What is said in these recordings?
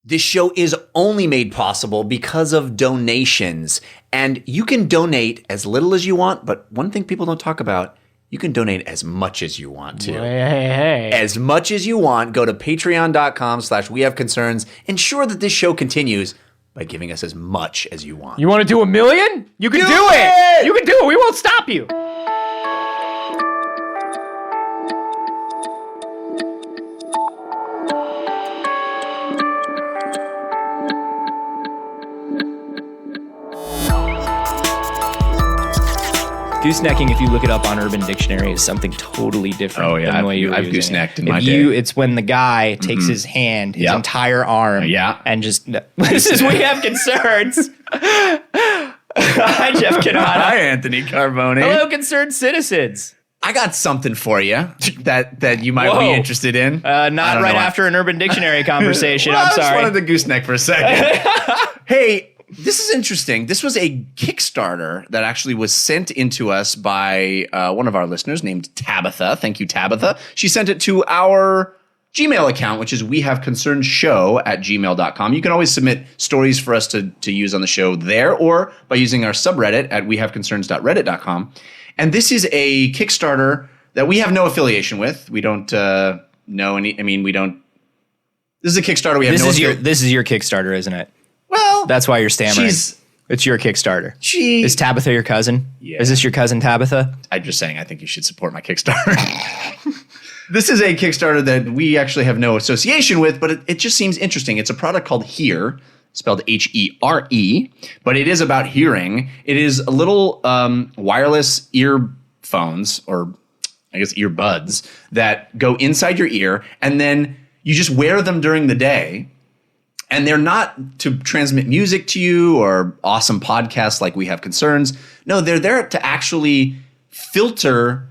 This show is only made possible because of donations. And you can donate as little as you want, but one thing people don't talk about, you can donate as much as you want to. Hey. As much as you want, go to patreon.com/wehaveconcerns. Ensure that this show continues by giving us as much as you want. You want to do 1 million? You can do it! You can do it! We won't stop you! Goosenecking, if you look it up on Urban Dictionary, is something totally different. Oh yeah, than the way I've using goosenecked it. in my If day. It's when the guy takes his hand, his entire arm, and just this is we have concerns. Hi, Jeff Canada. Hi, Anthony Carbone. Hello, concerned citizens. I got something for you that you might be interested in. Not right after an Urban Dictionary conversation. Well, I'm sorry. I just wanted the gooseneck for a second. Hey, this is interesting. This was a Kickstarter that actually was sent into us by one of our listeners named Tabitha. Thank you, Tabitha. She sent it to our Gmail account, which is wehaveconcernshow@gmail.com. You can always submit stories for us to use on the show there or by using our subreddit at wehaveconcerns.reddit.com. And this is a Kickstarter that we have no affiliation with. We don't know any. I mean, we don't. This is a Kickstarter. We have This is your Kickstarter, isn't it? Well, That's why you're stammering. It's your Kickstarter. Is Tabitha your cousin? Yeah. Is this your cousin Tabitha? I'm just saying, I think you should support my Kickstarter. This is a Kickstarter that we actually have no association with, but it just seems interesting. It's a product called Hear, spelled H-E-R-E, but it is about hearing. It is a little wireless earphones, or I guess earbuds, that go inside your ear, and then you just wear them during the day. And they're not to transmit music to you or awesome podcasts like We Have Concerns. No, they're there to actually filter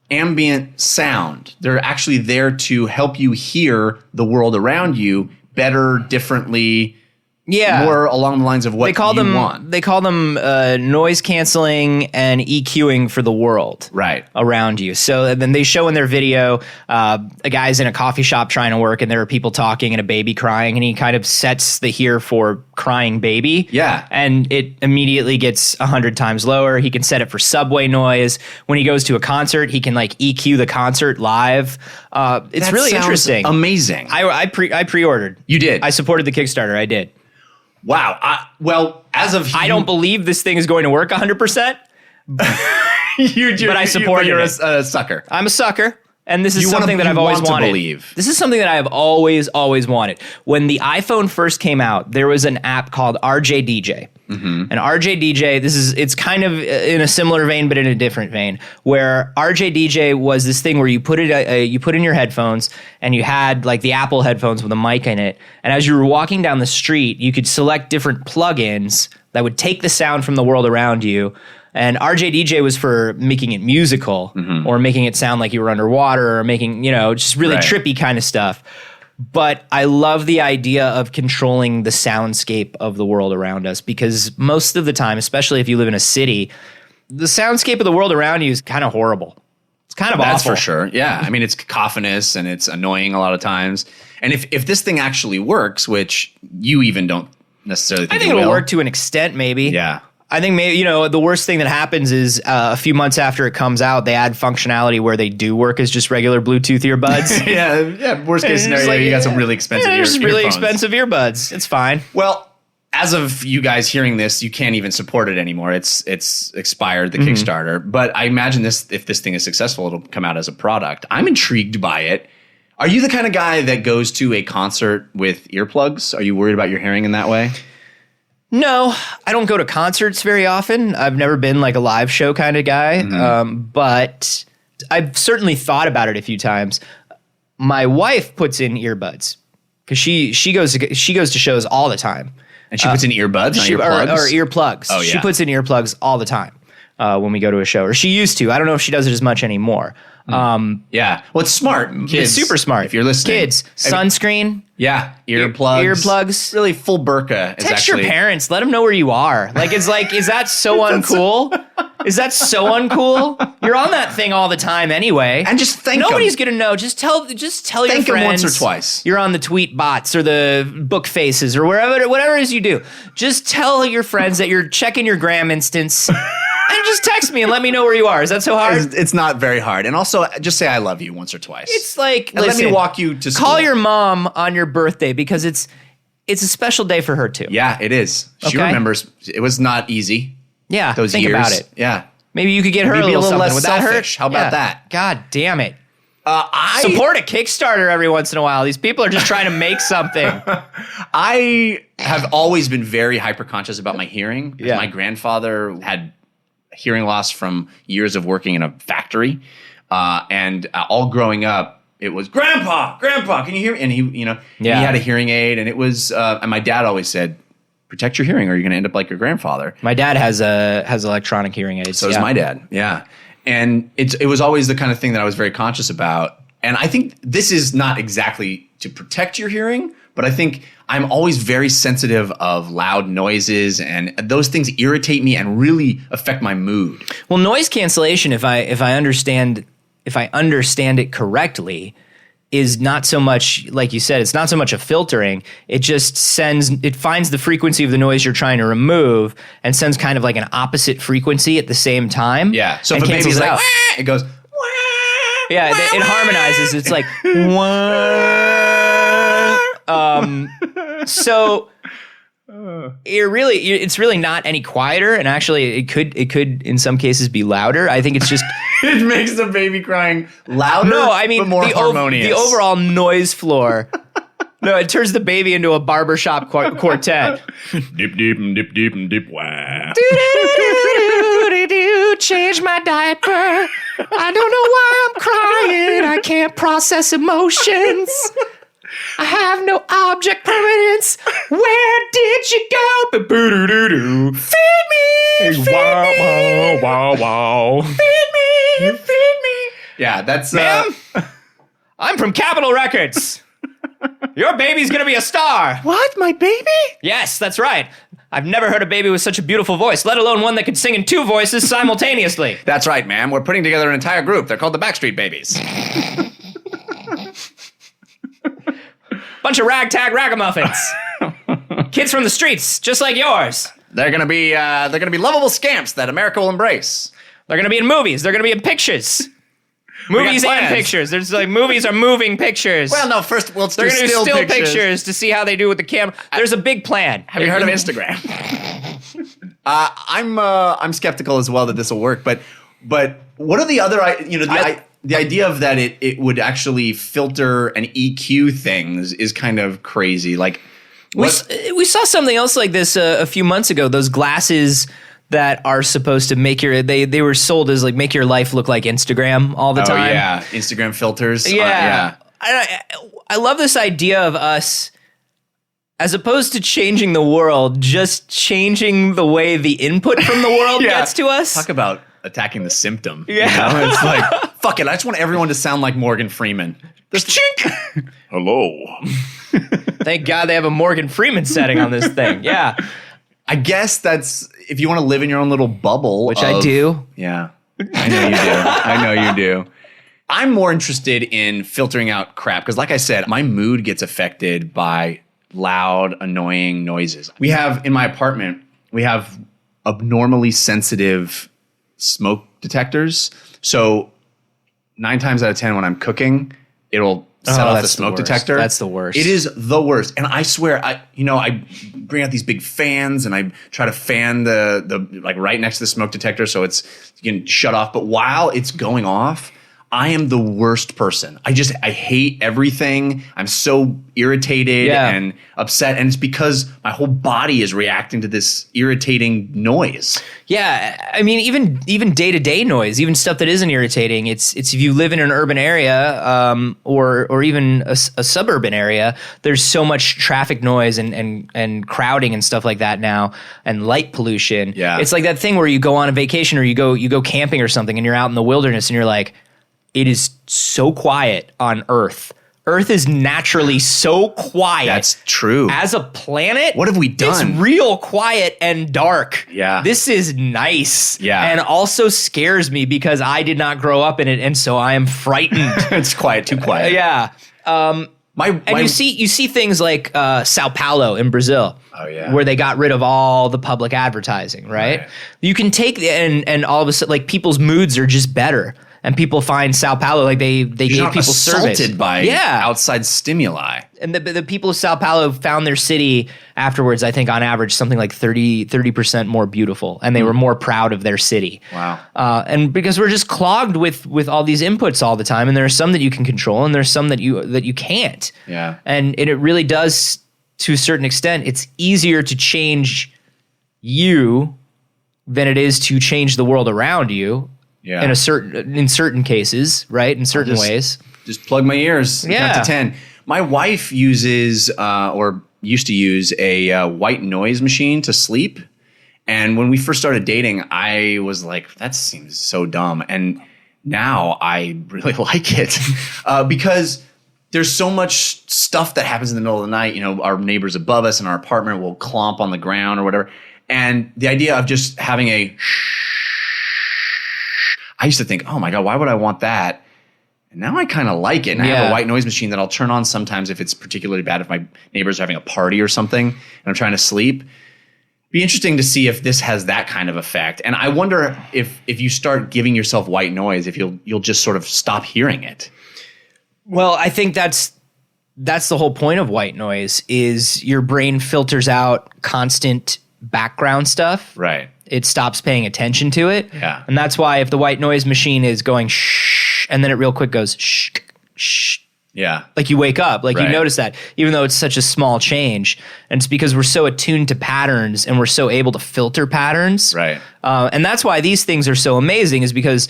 ambient sound. They're actually there to help you hear the world around you better, differently, more along the lines of what you want. They call them noise canceling and EQing for the world around you. So then they show in their video a guy's in a coffee shop trying to work, and there are people talking and a baby crying, and he kind of sets the Hear for crying baby. Yeah. And it immediately gets 100 times lower. He can set it for subway noise. When he goes to a concert, he can like EQ the concert live. It's That really sounds interesting. Amazing. I pre-ordered. You did? I supported the Kickstarter. I did. Wow. Well, as of I don't believe this thing is going to work 100%. But I supported you're it. a sucker. I'm a sucker. And this is You something that you I've always want to wanted. believe. This is something that I have always wanted. When the iPhone first came out, there was an app called RJDJ. And RJDJ, it's kind of in a similar vein, but in a different vein, where RJDJ was this thing where you put in your headphones, and you had like the Apple headphones with a mic in it. And as you were walking down the street, you could select different plugins that would take the sound from the world around you. And RJDJ was for making it musical or making it sound like you were underwater or making, just really trippy kind of stuff. But I love the idea of controlling the soundscape of the world around us, because most of the time, especially if you live in a city, the soundscape of the world around you is kind of horrible. It's kind of awful. That's for sure. Yeah. I mean, it's cacophonous and it's annoying a lot of times. And if this thing actually works, which you even don't necessarily think I think it'll work to an extent, maybe. Yeah. I think maybe, the worst thing that happens is a few months after it comes out, they add functionality where they do work as just regular Bluetooth earbuds. yeah. Worst case scenario, you got some really expensive earphones. Really expensive earbuds. It's fine. Well, as of you guys hearing this, you can't even support it anymore. It's expired, the Kickstarter. But I imagine if this thing is successful, it'll come out as a product. I'm intrigued by it. Are you the kind of guy that goes to a concert with earplugs? Are you worried about your hearing in that way? No, I don't go to concerts very often. I've never been like a live show kind of guy, but I've certainly thought about it a few times. My wife puts in earbuds because she goes to shows all the time, and she puts in earbuds, not earplugs? or earplugs. Oh, yeah. She puts in earplugs all the time when we go to a show, or she used to. I don't know if she does it as much anymore. Yeah. Well, it's smart. Kids, it's super smart. If you're listening. Kids, sunscreen. Yeah. Earplugs. Earplugs. Really full burqa. Text your parents. Let them know where you are. Is that so uncool? Is that so uncool? You're on that thing all the time anyway. And just thank Nobody's them. gonna know. Just tell your Thank them friends. once or twice. You're on the tweet bots or the book faces or whatever it is you do. Just tell your friends that you're checking your Gram instance. And just text me and let me know where you are. Is that so hard? It's not very hard. And also, just say I love you once or twice. It's like, and listen, let me walk you to school. Call your mom on your birthday because it's a special day for her too. Yeah, it is. She Okay. remembers. It was not easy. Yeah, Those think years. about it. Yeah. Maybe you could get her Maybe a little something. less Would that hurt? selfish. How about that? God damn it. I Support a Kickstarter every once in a while. These people are just trying to make something. I have always been very hyper conscious about my hearing. Yeah. My grandfather had hearing loss from years of working in a factory, and all growing up, it was Grandpa, can you hear me? And he had a hearing aid, and it was. And my dad always said, "Protect your hearing, or you're going to end up like your grandfather." My dad has electronic hearing aids. So does my dad. Yeah. And it was always the kind of thing that I was very conscious about. And I think this is not exactly to protect your hearing, but I think I'm always very sensitive of loud noises, and those things irritate me and really affect my mood. Well, noise cancellation, if I understand it correctly, is not so much, like you said, it's not so much a filtering. It just finds the frequency of the noise you're trying to remove and sends kind of like an opposite frequency at the same time. Yeah. So if and a baby's cancels it like, out. "Wah," it goes, "Wah." Yeah, it harmonizes. It's like, so it's really not any quieter, and actually it could in some cases be louder. I think it's just It makes the baby crying louder. no. I mean but more harmonious. the overall noise floor. No, it turns the baby into a barbershop quartet. Dip dip and dip dip and dip wah. Change my diaper. I don't know why I'm crying. I can't process emotions. I have no object permanence. Where did you go? Feed me. Feed me. Yeah, that's Ma'am, I'm from Capitol Records. Your baby's gonna be a star. What? My baby? Yes, that's right. I've never heard a baby with such a beautiful voice, let alone one that could sing in two voices simultaneously. That's right, ma'am. We're putting together an entire group. They're called the Backstreet Babies. Bunch of ragtag ragamuffins. Kids from the streets, just like yours. They're gonna be lovable scamps that America will embrace. They're gonna be in movies. They're gonna be in pictures. Movies and plans. pictures. There's like movies are moving pictures. Well, no. First, let's They're do gonna still do still pictures. pictures to see how they do with the camera. There's a big plan. Have you heard of Instagram? I'm skeptical as well that this will work. But what are the other? The idea of that it would actually filter and EQ things is kind of crazy. Like We saw something else like this a few months ago. Those glasses that are supposed to make they were sold as like make your life look like Instagram all the time. Oh yeah, Instagram filters. Yeah. I love this idea of us, as opposed to changing the world, just changing the way the input from the world gets to us. Talk about attacking the symptom. Yeah. You know? It's like, fuck it. I just want everyone to sound like Morgan Freeman. Hello. Thank God they have a Morgan Freeman setting on this thing. Yeah. I guess that's if you want to live in your own little bubble. Which I do. Yeah. I know you do. I know you do. I'm more interested in filtering out crap because, like I said, my mood gets affected by loud, annoying noises. In my apartment, we have abnormally sensitive smoke detectors. So 9 times out of 10 when I'm cooking, it'll set off the smoke detector. That's the worst. It is the worst. And I swear, I bring out these big fans and I try to fan the like right next to the smoke detector so you can shut off. But while it's going off, I am the worst person. I hate everything. I'm so irritated and upset. And it's because my whole body is reacting to this irritating noise. Yeah, I mean, even day-to-day noise, even stuff that isn't irritating. It's if you live in an urban area or even a suburban area, there's so much traffic noise and crowding and stuff like that now, and light pollution. Yeah. It's like that thing where you go on a vacation or you go camping or something, and you're out in the wilderness, and you're like, it is so quiet on Earth Earth is naturally so quiet. That's true. As a planet, What have we done? It's real quiet and dark. Yeah. This is nice. Yeah. And also scares me because I did not grow up in it, and so I am frightened. It's quiet, too quiet. Yeah. You see things like Sao Paulo in Brazil. Oh, yeah. Where they got rid of all the public advertising, right? You can take and all of a sudden, like, people's moods are just better. And people find Sao Paulo, like they gave not people surveys. assaulted by outside stimuli. And the people of Sao Paulo found their city afterwards, I think on average, something like 30% more beautiful. And they were more proud of their city. Wow. And because we're just clogged with all these inputs all the time. And there are some that you can control and there's some that you can't. Yeah. And it really does, to a certain extent, it's easier to change you than it is to change the world around you. Yeah. In certain cases, right? In certain ways. Just plug my ears. Yeah. Count to 10. My wife uses or used to use a white noise machine to sleep. And when we first started dating, I was like, that seems so dumb. And now I really like it because there's so much stuff that happens in the middle of the night. You know, our neighbors above us in our apartment will clomp on the ground or whatever. And the idea of just having a I used to think, oh my God, why would I want that? And now I kind of like it. And I have a white noise machine that I'll turn on sometimes if it's particularly bad, if my neighbors are having a party or something and I'm trying to sleep. Be interesting to see if this has that kind of effect. And I wonder if you start giving yourself white noise, if you'll just sort of stop hearing it. Well, I think that's the whole point of white noise is your brain filters out constant background stuff. Right. It stops paying attention to it. Yeah. And that's why if the white noise machine is going shh, and then it real quick goes shh, shh. Yeah. Like you wake up, like you Right. notice that, even though it's such a small change. And it's because we're so attuned to patterns and we're so able to filter patterns. Right. And that's why these things are so amazing, is because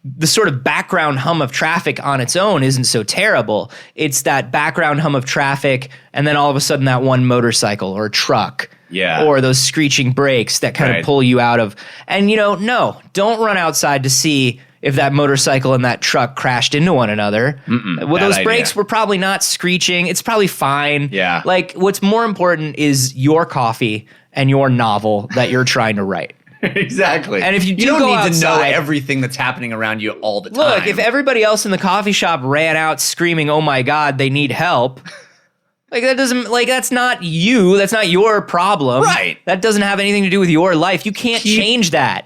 the sort of background hum of traffic on its own isn't so terrible. It's that background hum of traffic, and then all of a sudden that one motorcycle or truck. Yeah. Or those screeching brakes that kind Right. of pull you out of. And, no, don't run outside to see if that motorcycle and that truck crashed into one another. Well, those bad brakes idea. were probably not screeching. It's probably fine. Yeah. Like, what's more important is your coffee and your novel that you're trying to write. Exactly. And if you don't go need to know outside- everything that's happening around you all the time. Look, if everybody else in the coffee shop ran out screaming, "Oh my God, they need help." That's not you. That's not your problem. Right. That doesn't have anything to do with your life. You can't change that.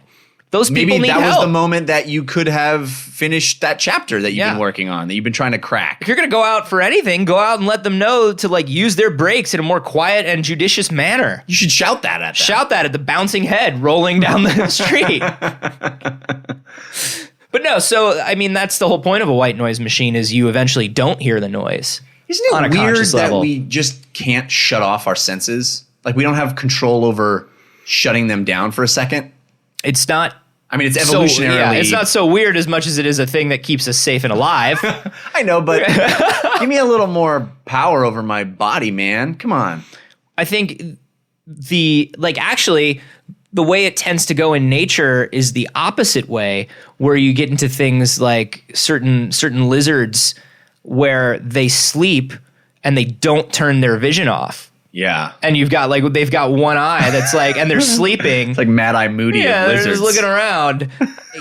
Those people maybe need that help. was the moment that you could have finished that chapter that you've Yeah. been working on, that you've been trying to crack. If you're going to go out for anything, go out and let them know to use their brakes in a more quiet and judicious manner. You should shout that at them. Shout that at the bouncing head rolling down the street. But no, so I mean that's the whole point of a white noise machine is you eventually don't hear the noise. Isn't on it a weird conscious that level. we just can't shut off our senses? Like we don't have control over shutting them down for a second? It's not I mean, it's so, evolutionarily. yeah, it's not so weird as much as it is a thing that keeps us safe and alive. I know, but give me a little more power over my body, man. Come on. I think actually the way it tends to go in nature is the opposite way, where you get into things like certain lizards where they sleep and they don't turn their vision off. Yeah. And you've got they've got one eye that's and they're sleeping. It's like Mad Eye Moody Yeah, of they're lizards. just looking around.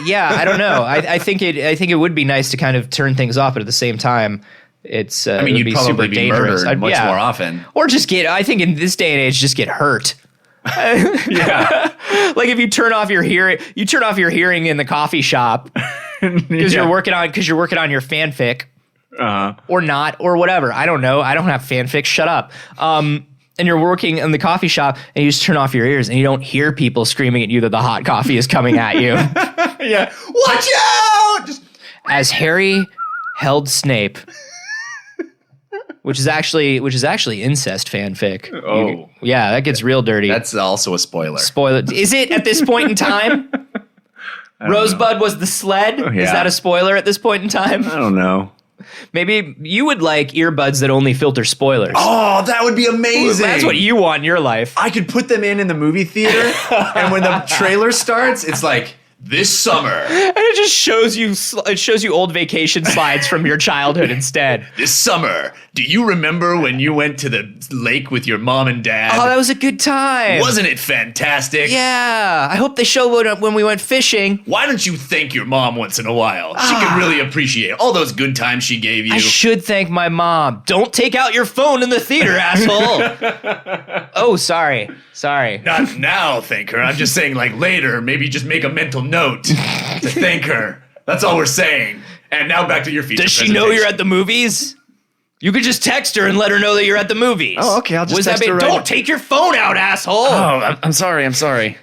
Yeah, I don't know. I think it would be nice to kind of turn things off, but at the same time, it's. I mean, it would you'd be probably super be dangerous. murdered much more often. Or just get. I think in this day and age, just get hurt. Yeah. Like if you turn off your hearing in the coffee shop because you're working on your fanfic, or not, or whatever. I don't know. I don't have fanfic. Shut up. And you're working in the coffee shop and you just turn off your ears and you don't hear people screaming at you that the hot coffee is coming at you. Yeah. Watch out! Just As Harry held Snape, which is actually incest fanfic. Oh. Yeah, that gets real dirty. That's also a spoiler. Spoiler. Is it at this point in time? Rosebud was the sled? Is Yeah. that a spoiler at this point in time? I don't know. Maybe you would like earbuds that only filter spoilers. Oh, that would be amazing. That's what you want in your life. I could put them in the movie theater, and when the trailer starts, it's like, this summer. And it just shows you old vacation slides from your childhood instead. This summer, do you remember when you went to the lake with your mom and dad? Oh, that was a good time. Wasn't it fantastic? Yeah. I hope they show when we went fishing. Why don't you thank your mom once in a while? She can really appreciate all those good times she gave you. I should thank my mom. Don't take out your phone in the theater, asshole. Oh, sorry. Not now, thank her. I'm just saying, like, later, maybe just make a mental note to thank her. That's all we're saying. And now back to your feature. Does she know you're at the movies? You could just text her and let her know that you're at the movies. Oh, okay. I'll just text her right Don't now. take your phone out, asshole. Oh, I'm sorry.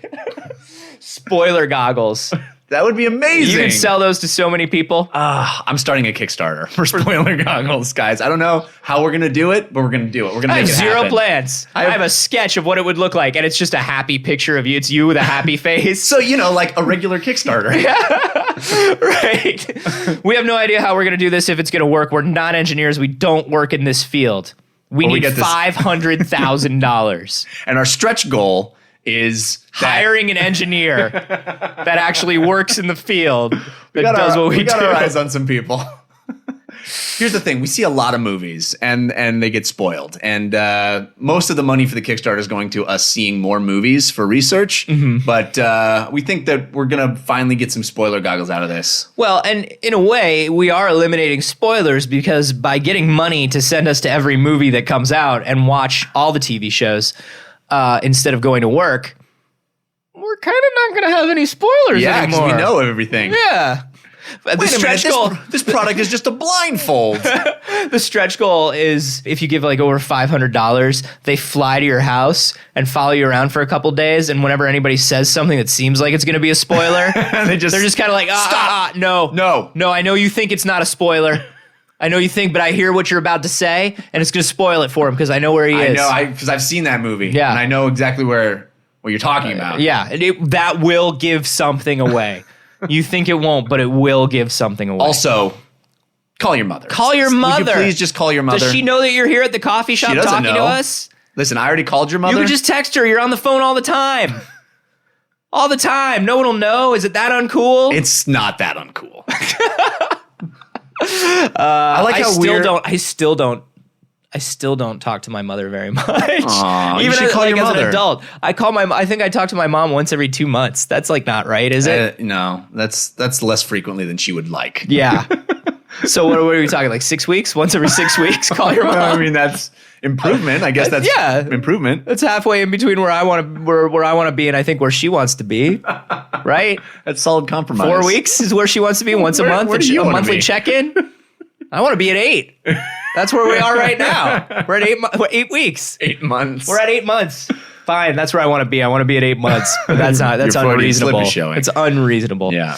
Spoiler goggles. That would be amazing. You can sell those to so many people. I'm starting a Kickstarter for spoiler goggles, guys. I don't know how we're going to do it, but we're going to do it. We're going to I make have it zero happen. plans. I have a sketch of what it would look like, and it's just a happy picture of you. It's you with a happy face. So, like a regular Kickstarter. Right. We have no idea how we're going to do this, if it's going to work. We're not engineers. We don't work in this field. We need $500,000. And our stretch goal is Hiring an engineer that actually works in the field that does what we got do. our eyes on some people. Here's the thing. We see a lot of movies and they get spoiled. And most of the money for the Kickstarter is going to us seeing more movies for research. Mm-hmm. But we think that we're going to finally get some spoiler goggles out of this. Well, and in a way, we are eliminating spoilers because by getting money to send us to every movie that comes out and watch all the TV shows instead of going to work, we're kind of not going to have any spoilers Yeah, because anymore. we know everything. Yeah. The stretch goal. This product is just a blindfold. The stretch goal is if you give like over $500, they fly to your house and follow you around for a couple days. And whenever anybody says something that seems like it's going to be a spoiler, they're just kind of like, stop. No, I know you think it's not a spoiler. I know you think, but I hear what you're about to say, and it's going to spoil it for him because I know where he is. I know, because I've seen that movie. Yeah. And I know exactly what you're talking about. Yeah, and that will give something away. You think it won't, but it will give something away. Also, call your mother. Call your mother. Would you please just call your mother? Does she know that you're here at the coffee shop doesn't talking to know. us? Listen, I already called your mother. You could just text her. You're on the phone all the time. All the time. No one will know. Is it that uncool? It's not that uncool. I like how I still don't talk to my mother very much. Aw, you Even should call your as an mother. adult. I think I talk to my mom once every 2 months. That's like not right, is it? No, that's less frequently than she would like. Yeah. So what are we talking, like 6 weeks? Once every 6 weeks, call your mom. I mean, that's improvement. I guess that's improvement. It's halfway in between where I want to be and I think where she wants to be. Right? That's solid compromise. 4 weeks is where she wants to be once a month. Where do you a wanna monthly be? check-in. I want to be at 8. That's where we are right now. We're at 8 weeks. 8 months. We're at 8 months. Fine, that's where I want to be. I want to be at 8 months. But that's Your Freudian unreasonable. slip is showing. It's unreasonable. Yeah.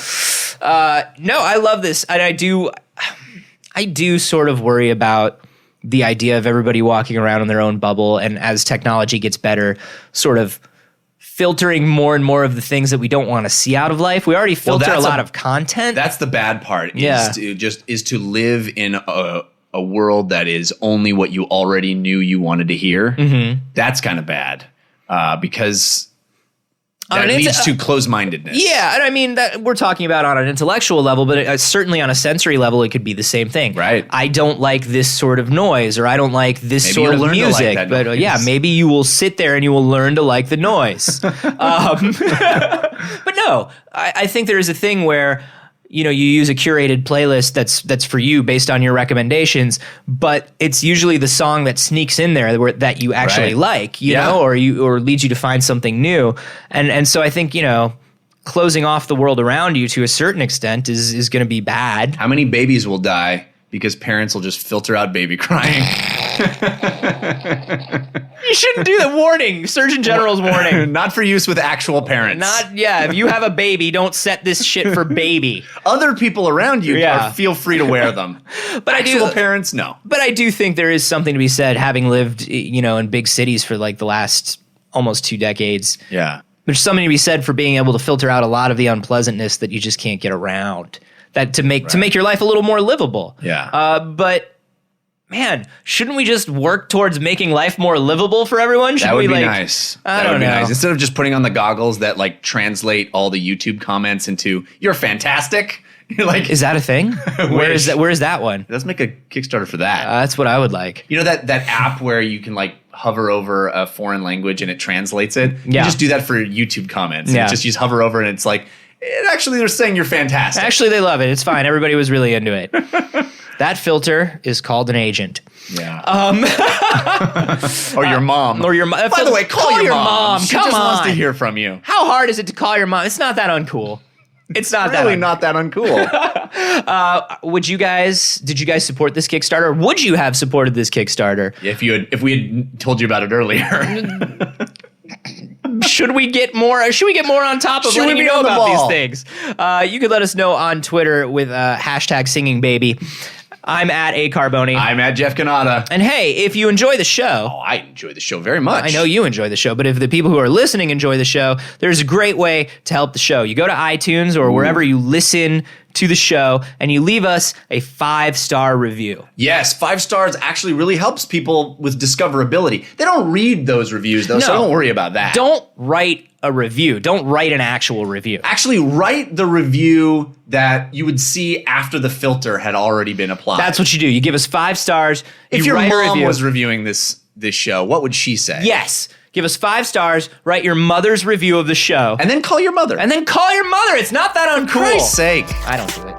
No, I love this. And I do sort of worry about the idea of everybody walking around in their own bubble, and as technology gets better, sort of filtering more and more of the things that we don't want to see out of life. We already filter a lot of content. That's the bad part. Yeah. Is to live in a world that is only what you already knew you wanted to hear. Mm-hmm. That's kind of bad because that leads to closed-mindedness. Yeah, and I mean that we're talking about on an intellectual level, but certainly on a sensory level, it could be the same thing. Right. I don't like this sort of noise, or I don't like this sort of you'll learn to like music. that But noise. yeah, maybe you will sit there and you will learn to like the noise. But no, I think there is a thing where you use a curated playlist that's for you based on your recommendations, but it's usually the song that sneaks in there that you actually like, you know, or leads you to find something new. And so I think, closing off the world around you to a certain extent is going to be bad. How many babies will die because parents will just filter out baby crying? You shouldn't do that. Warning, Surgeon General's warning. Not for use with actual parents. If you have a baby, don't set this shit for baby. Other people around you feel free to wear them. But actual parents, no. But I do think there is something to be said, having lived, in big cities for like the last almost 2 decades. Yeah. There's something to be said for being able to filter out a lot of the unpleasantness that you just can't get around. That to make your life a little more livable. Yeah. But man, shouldn't we just work towards making life more livable for everyone? Should That would we be like, nice. I That don't would be know. nice. Instead of just putting on the goggles that like translate all the YouTube comments into "You're fantastic." You're like, Is that a thing? Where is that? Where is that one? let's make a Kickstarter for that. That's what I would like. You know that app where you can like hover over a foreign language and it translates it? You Yeah. just do that for YouTube comments. Yeah. Just use hover over and it's like, actually they're saying you're fantastic. Actually, they love it. It's fine. Everybody was really into it. That filter is called an agent. Yeah. Or your mom. Or your mom. By the way, call your mom. She Come just wants to on. hear from you. How hard is it to call your mom? It's not that uncool. It's not that Really uncool. not that uncool. Did you guys support this Kickstarter? Would you have supported this Kickstarter? if we had told you about it earlier. Should we get more on top of Should letting we you be know on the about ball? these things? You could let us know on Twitter with hashtag singing baby. I'm at A Carboni. I'm at Jeff Canada. And hey, if you enjoy the show, Oh, I enjoy the show very much. I know you enjoy the show, but if the people who are listening enjoy the show, there's a great way to help the show. You go to iTunes or wherever you listen to the show and you leave us a 5-star review. Yes, 5 stars actually really helps people with discoverability. They don't read those reviews though, so No. don't worry about that. Don't write a review. Don't write an actual review. Actually write the review that you would see after the filter had already been applied. That's what you do. You give us 5 stars. if you your write a mom review. was reviewing this show, what would she say? Yes. Give us 5 stars. Write your mother's review of the show. And then call your mother. And then call your mother. It's not that uncool. For Christ's sake. I don't do it.